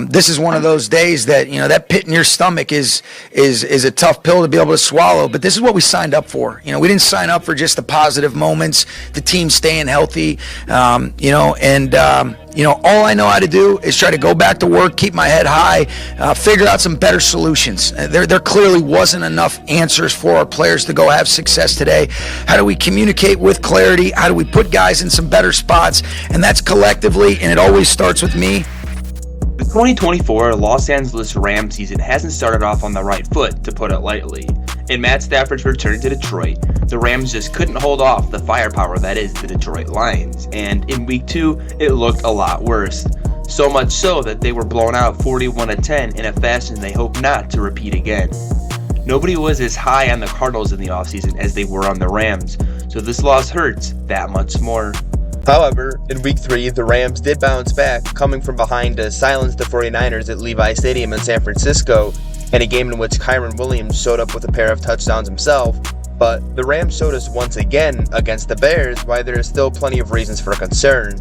This is one of those days that, that pit in your stomach is a tough pill to be able to swallow, but this is what we signed up for. We didn't sign up for just the positive moments, the team staying healthy, all I know how to do is try to go back to work, keep my head high, figure out some better solutions. There clearly wasn't enough answers for our players to go have success today. How do we communicate with clarity? How do we put guys in some better spots? And that's collectively, and it always starts with me. The 2024 Los Angeles Rams season hasn't started off on the right foot, to put it lightly. In Matt Stafford's return to Detroit, the Rams just couldn't hold off the firepower that is the Detroit Lions, and in Week 2, it looked a lot worse. So much so that they were blown out 41-10 in a fashion they hope not to repeat again. Nobody was as high on the Cardinals in the offseason as they were on the Rams, so this loss hurts that much more. However, in Week 3, the Rams did bounce back, coming from behind to silence the 49ers at Levi Stadium in San Francisco, in a game in which Kyren Williams showed up with a pair of touchdowns himself. But the Rams showed us once again against the Bears why there is still plenty of reasons for concern.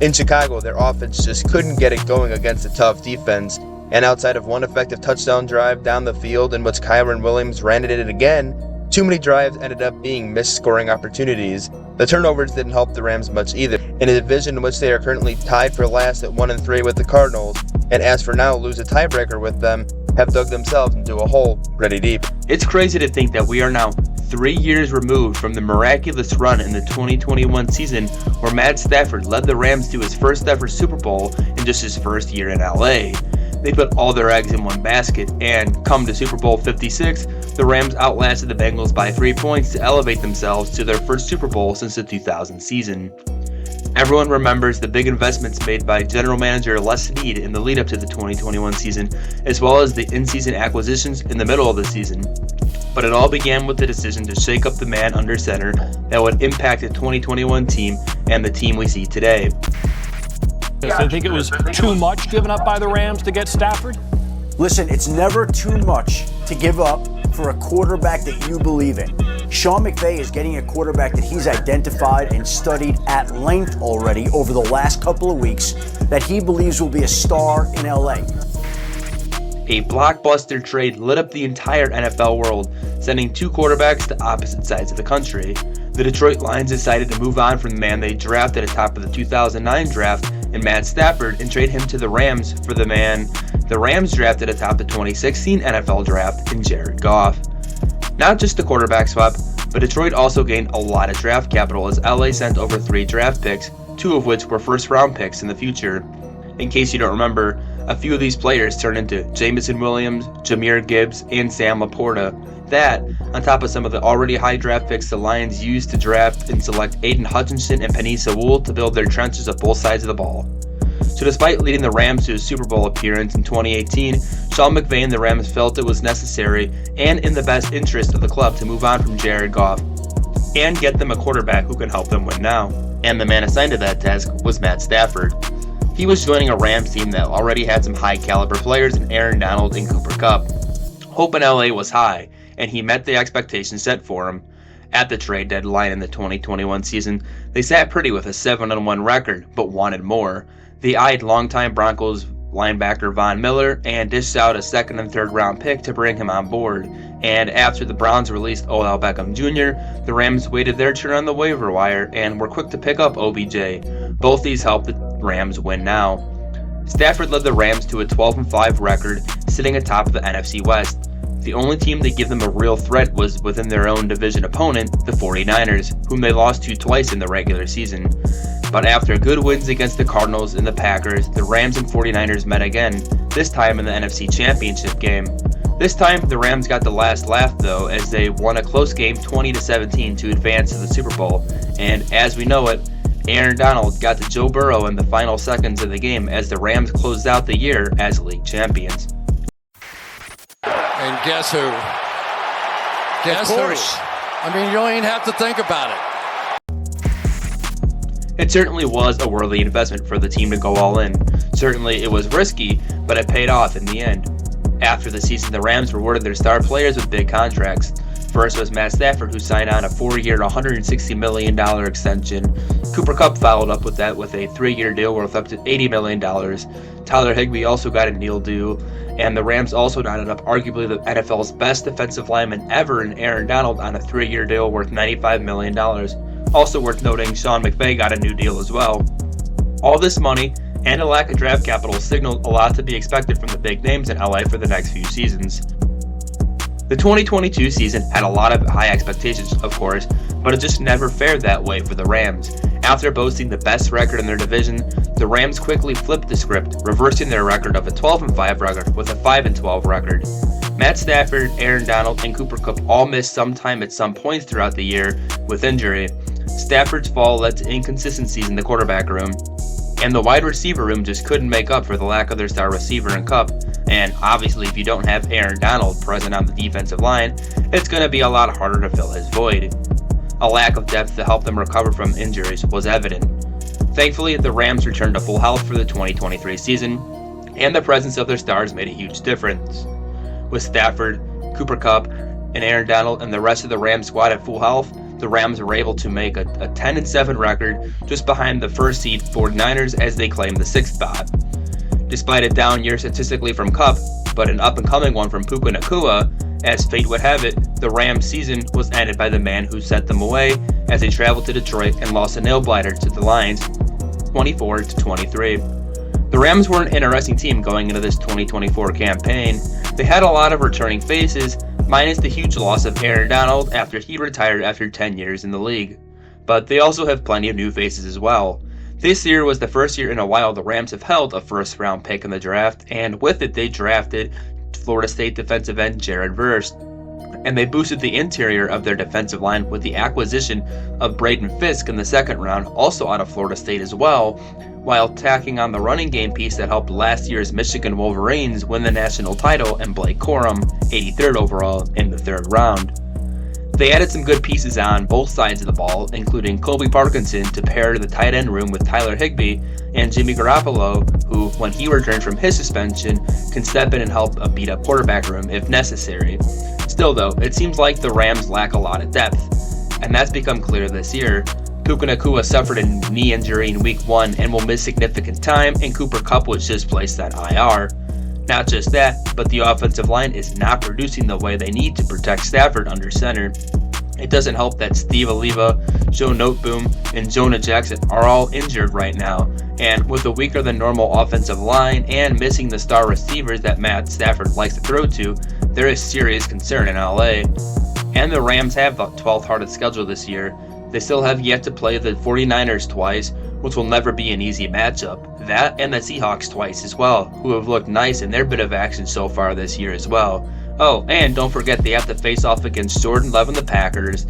In Chicago, their offense just couldn't get it going against a tough defense, and outside of one effective touchdown drive down the field in which Kyren Williams ran it again, too many drives ended up being missed scoring opportunities. The turnovers didn't help the Rams much either, in a division in which they are currently tied for last at 1-3 with the Cardinals, and as for now lose a tiebreaker with them, have dug themselves into a hole pretty deep. It's crazy to think that we are now 3 years removed from the miraculous run in the 2021 season where Matt Stafford led the Rams to his first ever Super Bowl in just his first year in LA. They put all their eggs in one basket, and come to Super Bowl 56, the Rams outlasted the Bengals by 3 points to elevate themselves to their first Super Bowl since the 2000 season. Everyone remembers the big investments made by general manager Les Snead in the lead-up to the 2021 season, as well as the in-season acquisitions in the middle of the season. But it all began with the decision to shake up the man under center that would impact the 2021 team and the team we see today. Do you think it was too much given up by the Rams to get Stafford? Listen, it's never too much to give up for a quarterback that you believe in. Sean McVay is getting a quarterback that he's identified and studied at length already over the last couple of weeks that he believes will be a star in LA. A blockbuster trade lit up the entire NFL world, sending two quarterbacks to opposite sides of the country. The Detroit Lions decided to move on from the man they drafted atop of the 2009 draft in Matt Stafford and trade him to the Rams for the man the Rams drafted atop the 2016 NFL draft in Jared Goff. Not just the quarterback swap, but Detroit also gained a lot of draft capital as LA sent over 3 draft picks, 2 of which were first-round picks in the future. In case you don't remember, a few of these players turned into Jameson Williams, Jahmyr Gibbs, and Sam Laporta. That, on top of some of the already high draft picks the Lions used to draft and select Aiden Hutchinson and Penei Sewell to build their trenches of both sides of the ball. So despite leading the Rams to a Super Bowl appearance in 2018, Sean McVay and the Rams felt it was necessary and in the best interest of the club to move on from Jared Goff and get them a quarterback who can help them win now. And the man assigned to that task was Matt Stafford. He was joining a Rams team that already had some high caliber players in Aaron Donald and Cooper Kupp. Hope in LA was high, and he met the expectations set for him. At the trade deadline in the 2021 season, they sat pretty with a 7-1 record, but wanted more. They eyed longtime Broncos linebacker Von Miller and dished out a 2nd and 3rd round pick to bring him on board. And after the Browns released Odell Beckham Jr., the Rams waited their turn on the waiver wire and were quick to pick up OBJ. Both these helped the Rams win now. Stafford led the Rams to a 12-5 record, sitting atop of the NFC West. The only team to give them a real threat was within their own division opponent, the 49ers, whom they lost to twice in the regular season. But after good wins against the Cardinals and the Packers, the Rams and 49ers met again, this time in the NFC Championship game. This time, the Rams got the last laugh though, as they won a close game 20-17 to advance to the Super Bowl. And as we know it, Aaron Donald got to Joe Burrow in the final seconds of the game as the Rams closed out the year as league champions. And guess who? Guess who? I mean, you don't even have to think about it. It certainly was a worthy investment for the team to go all in. Certainly it was risky, but it paid off in the end. After the season, the Rams rewarded their star players with big contracts. First was Matt Stafford, who signed on a 4-year, $160 million extension. Cooper Kupp followed up with that with a 3-year deal worth up to $80 million. Tyler Higbee also got a deal due, and the Rams also knotted up arguably the NFL's best defensive lineman ever in Aaron Donald on a 3-year deal worth $95 million. Also worth noting, Sean McVay got a new deal as well. All this money and a lack of draft capital signaled a lot to be expected from the big names in LA for the next few seasons. The 2022 season had a lot of high expectations, of course, but it just never fared that way for the Rams. After boasting the best record in their division, the Rams quickly flipped the script, reversing their record of a 12-5 record with a 5-12 record. Matt Stafford, Aaron Donald, and Cooper Kupp all missed some time at some points throughout the year with injury. Stafford's fall led to inconsistencies in the quarterback room, and the wide receiver room just couldn't make up for the lack of their star receiver in Kupp. And obviously, if you don't have Aaron Donald present on the defensive line, it's going to be a lot harder to fill his void. A lack of depth to help them recover from injuries was evident. Thankfully, the Rams returned to full health for the 2023 season, and the presence of their stars made a huge difference. With Stafford, Cooper Kupp, and Aaron Donald and the rest of the Rams squad at full health, the Rams were able to make a 10-7 record just behind the first seed 49ers as they claimed the 6th spot. Despite a down year statistically from Kupp, but an up-and-coming one from Puka Nacua, as fate would have it, the Rams season was ended by the man who sent them away as they traveled to Detroit and lost a nail-biter to the Lions 24-23. The Rams were an interesting team going into this 2024 campaign. They had a lot of returning faces, minus the huge loss of Aaron Donald after he retired after 10 years in the league. But they also have plenty of new faces as well. This year was the first year in a while the Rams have held a first-round pick in the draft, and with it they drafted Florida State defensive end Jared Verse. And they boosted the interior of their defensive line with the acquisition of Braden Fisk in the 2nd round, also out of Florida State as well, while tacking on the running game piece that helped last year's Michigan Wolverines win the national title and Blake Corum, 83rd overall, in the 3rd round. They added some good pieces on both sides of the ball, including Colby Parkinson to pair the tight end room with Tyler Higbee, and Jimmy Garoppolo, who, when he returned from his suspension, can step in and help a beat-up quarterback room if necessary. Still though, it seems like the Rams lack a lot of depth, and that's become clear this year. Puka Nacua suffered a knee injury in Week 1 and will miss significant time, and Cooper Kupp was just placed on IR. Not just that, but the offensive line is not producing the way they need to protect Stafford under center. It doesn't help that Steve Oliva, Joe Noteboom, and Jonah Jackson are all injured right now, and with a weaker than normal offensive line and missing the star receivers that Matt Stafford likes to throw to, there is serious concern in LA. And the Rams have the 12th hardest schedule this year. They still have yet to play the 49ers twice, which will never be an easy matchup. That and the Seahawks twice as well, who have looked nice in their bit of action so far this year as well. Oh, and don't forget they have to face off against Jordan Love and the Packers,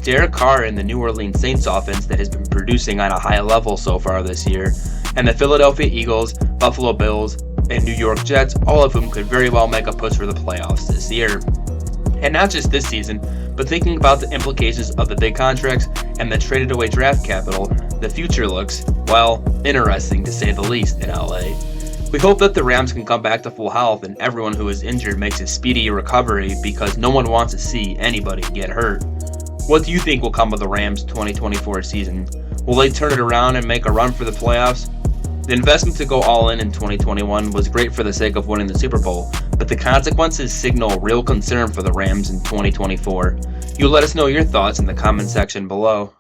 Derek Carr and the New Orleans Saints offense that has been producing on a high level so far this year, and the Philadelphia Eagles, Buffalo Bills, and New York Jets, all of whom could very well make a push for the playoffs this year. And not just this season, but thinking about the implications of the big contracts and the traded away draft capital, the future looks, well, interesting to say the least in LA. We hope that the Rams can come back to full health and everyone who is injured makes a speedy recovery, because no one wants to see anybody get hurt. What do you think will come of the Rams' 2024 season? Will they turn it around and make a run for the playoffs? The investment to go all in 2021 was great for the sake of winning the Super Bowl, but the consequences signal real concern for the Rams in 2024. You let us know your thoughts in the comment section below.